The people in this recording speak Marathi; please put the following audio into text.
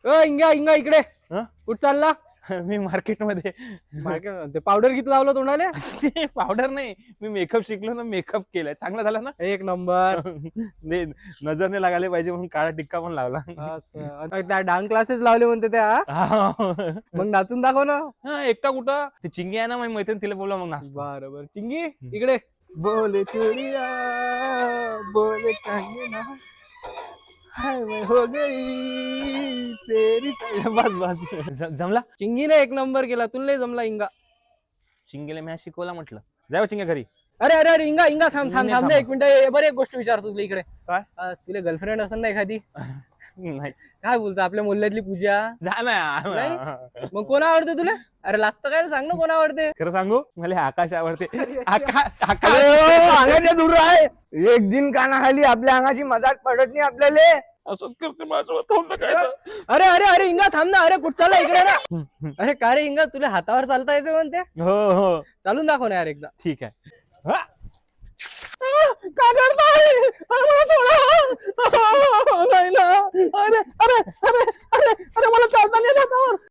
इंगा इंगा इकडे हं? कुठ चालला? मी मार्केटमध्ये. ते पावडर किती लावलं तोंडाले? पावडर नाही, मी मेकअप शिकलो ना, मेकअप केलाय. चांगला झाला ना. एक नंबर. नाही, नजर नाही लागायला पाहिजे म्हणून काळा टिक्का पण लावला. असं. त्या डान्स क्लासेस लावले म्हणते त्या. मग नाचून दाखव ना. हा, एकटा कुठं ते चिंगी आहे ना माझी मैत्रीण, तिला बोला मग नाचतो. बरोबर चिंगी इकडे. बोले चुरिया बोले कंगना हाय मैं हो गई तेरी बस बस जमला. चिंगीने एक नंबर केला, तुला जमला इंगा. चिंगीला मी शिकवला म्हटलं. जाऊ चिंग्या घरी. अरे अरे अरे इंगा इंगा थांब थांब नाही, थांब थांब. एक मिनिट. बरं एक गोष्ट विचारतो तुला इकडे. काय? तुला गर्लफ्रेंड असेल ना एखादी? नाही काय बोलतो आपल्या मोहल्ल्यातली पूजा? झालं. मग कोण आवडते तुला? अरे लास्ट काय सांग ना कोण आवडते? खरं सांगू, मला आकाश आवडते. अंगाच्या दूर आहे. एक दिन कानाखाली आपल्या अंगाची मजाक पडत नाही आपल्याला. असंच करते माझ्यासोबत. थांबलं काय तर. अरे अरे अरे इंगा थांब ना. अरे कुठ चालला इकडे ना. अरे का रे इंगा, तुला हातावर चालता येते म्हणते? हो हो चालून दाखव ना यार एकदा. ठीक आहे. हा. काय करताय? नाही ना. अरे अरे अरे